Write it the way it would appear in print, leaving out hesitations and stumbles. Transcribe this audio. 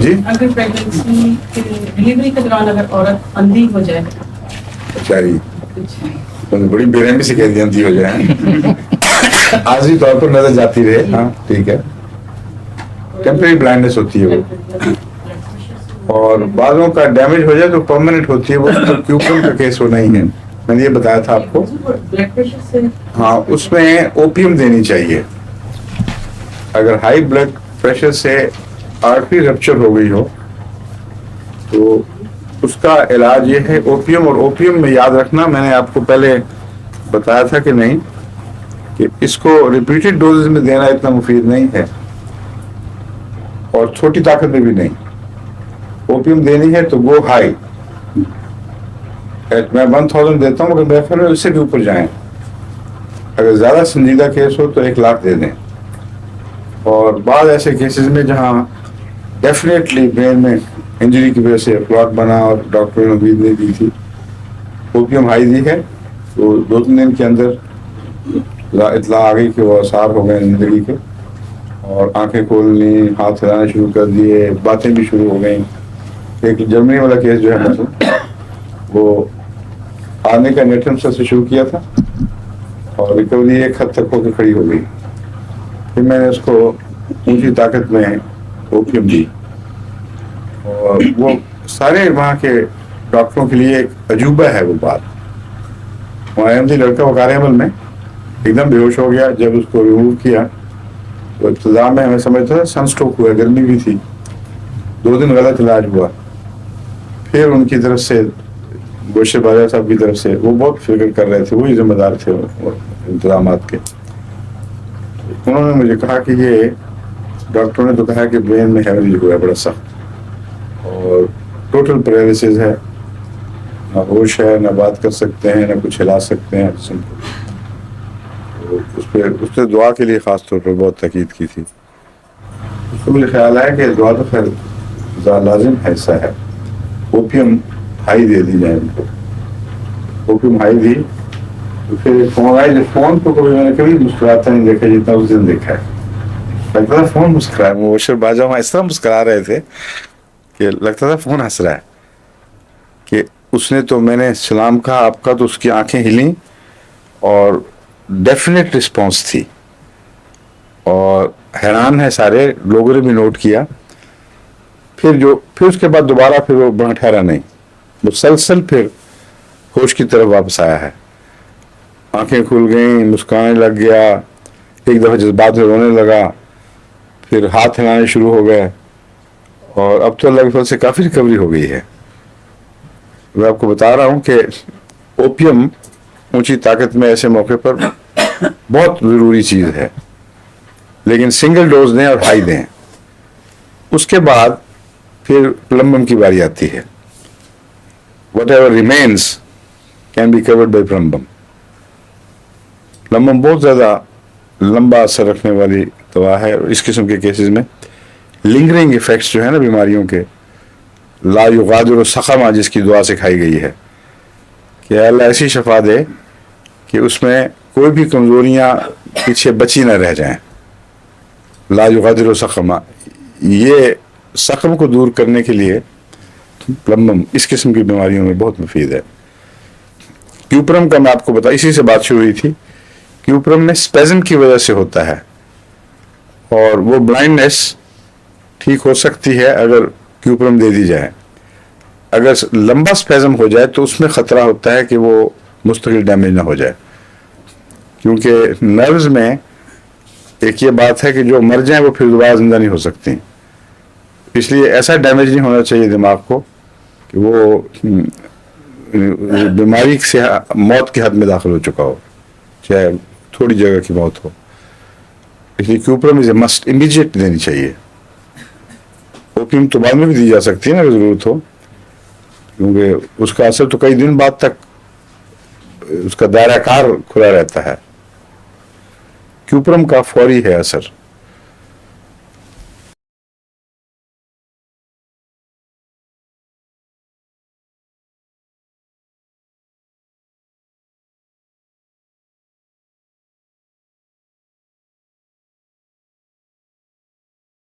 جی اگر pregnancy delivery کے دوران اگر عورت اندھی ہو جائے، بیچاری بڑی بے رحمی سے کہہ دیا اندھی ہو جائے، عارضی طور پر نظر جاتی رہے، ہاں ٹھیک ہے، ٹیمپریری بلائنڈنس ہوتی ہے وہ، اور بعضوں کا ڈیمیج ہو جائے تو پرماننٹ ہوتی ہے وہ، کیوپرم کا کیس وہ نہیں ہے، میں نے یہ بتایا تھا آپ کو. ہاں اس میں اوپیم دینی چاہیے. اگر ہائی بلڈ پریشر سے آرٹری رپچر ہو گئی ہو تو اس کا علاج یہ ہے اوپیم. اور اوپیم میں یاد رکھنا، میں نے آپ کو پہلے بتایا تھا کہ نہیں، کہ اس کو ریپیٹڈ ڈوزز میں دینا اتنا مفید نہیں ہے، اور چھوٹی طاقت میں بھی نہیں. اوپیم دینی ہے تو وہ ہائی، میں 1000 دیتا ہوں، مگر بہتر ہے اس سے بھی اوپر جائیں. اگر زیادہ سنجیدہ کیس ہو تو 1,00,000 دے دیں. اور بعض ایسے کیسز میں جہاں ڈیفینیٹلی برین میں انجری کی وجہ سے کلاٹ بنا اور ڈاکٹر نے امید نہیں دی تھی، اوپیم ہائی دی ہے تو 2-3 دن کے اندر اطلاع آ گئی کہ وہ آثار ہو گئے زندگی کے، اور آنکھیں کھولنی، ہاتھ ہلانے شروع کر دیے، باتیں بھی شروع ہو گئیں. ایک جرمنی والا کیس جو ہے مثلا، وہ آنے کا نیٹرم سے شروع کیا تھا اور ریکوری ایک حد تک ہو کے کھڑی ہو گئی. پھر میں نے اس کو اونچی طاقت میں اوپیم دی، اور وہ سارے وہاں کے ڈاکٹروں کے لیے ایک عجوبہ ہے وہ بات. وہاں احمدی لڑکا وقار عمل میں ایک دم بے ہوش ہو گیا. جب اس کو ریموو کیا تو ابتدا میں ہمیں سمجھتا تھا سن اسٹروک ہوا، گرمی بھی تھی. 2 دن غلط علاج ہوا. پھر ان کی طرف سے گوشے بازار صاحب کی طرف سے، وہ بہت فکر کر رہے تھے، وہی ذمہ دار تھے انتظامات کے. انہوں نے مجھے کہا کہ یہ ڈاکٹروں نے تو کہا کہ برین میں ہیمریج ہوا ہے بڑا سخت، اور ٹوٹل پیرالسس ہے، نہ ہوش ہے، نہ بات کر سکتے ہیں، نہ کچھ ہلا سکتے ہیں. اس نے دعا کے لیے خاص طور پر بہت تاکید کی تھی. اس کو مجھے خیال آیا کہ دعا تو خیر لازم ہے، حصہ ہے. اوپیم ہائی دے دی جائے ان کو. اوپیم ہائی دی تو پھر فون آئے. جب فون کو کبھی میں نے کبھی مسکراتا نہیں دیکھا جتنا اس دن دیکھا ہے. لگتا تھا فون مسکرا ہے. مبشر باجا وہاں اس طرح مسکرا رہے تھے کہ لگتا تھا فون ہنس رہا ہے. کہ اس نے تو، میں نے سلام کہا آپ کا تو اس کی آنکھیں ہلیں اور ڈیفینیٹ رسپانس تھی. اور حیران ہے سارے لوگوں نے بھی نوٹ کیا. پھر اس کے بعد دوبارہ پھر وہ بڑا ٹھہرا نہیں، مسلسل پھر ہوش کی طرف واپس آیا ہے. آنکھیں کھل گئیں، مسکرانے لگ گیا، ایک دفعہ جذبات میں رونے لگا، پھر ہاتھ ہلانے شروع ہو گئے، اور اب تو اللہ کے فضل سے کافی ریکوری ہو گئی ہے. میں آپ کو بتا رہا ہوں کہ اوپیم اونچی طاقت میں ایسے موقع پر بہت ضروری چیز ہے، لیکن سنگل ڈوز دیں اور ہائی دیں. اس کے بعد پھر پلمبم کی باری آتی ہے. Whatever remains can be covered by plumbum. Plumbum بہت زیادہ لمبا اثر رکھنے والی دوا ہے، اور اس قسم کے کیسز میں لنگرنگ ایفیکٹس جو ہے نا بیماریوں کے، لا یغادر سقما جس کی دعا سکھائی گئی ہے کہ اللہ ایسی شفا دے کہ اس میں کوئی بھی کمزوریاں پیچھے بچی نہ رہ جائیں. لا یغادر سقما، یہ سقم کو دور کرنے کے لیے پلمبم اس قسم کی بیماریوں میں بہت مفید ہے. کیوپرم کا میں آپ کو بتا، اسی سے بات شروع ہوئی تھی. کیوپرم میں اسپیزم کی وجہ سے ہوتا ہے، اور وہ بلائنڈنس ٹھیک ہو سکتی ہے اگر کیوپرم دے دی جائے. اگر لمبا اسپیزم ہو جائے تو اس میں خطرہ ہوتا ہے کہ وہ مستقل ڈیمیج نہ ہو جائے، کیونکہ نروز میں ایک یہ بات ہے کہ جو مر جائیں وہ پھر دوبارہ زندہ نہیں ہو سکتی. اس لیے ایسا ڈیمیج نہیں ہونا چاہیے دماغ کو کہ وہ بیماری سے موت کے حد میں داخل ہو چکا ہو، چاہے تھوڑی جگہ کی موت ہو. اس لیے کیوپرم از اے مسٹ، امیڈیٹ دینی چاہیے. اوپیم تو بعد میں بھی دی جا سکتی ہے نا اگر ضرورت ہو، کیونکہ اس کا اثر تو کئی دن بعد تک اس کا دائرہ کار کھلا رہتا ہے. کیوپرم کا فوری ہے اثر.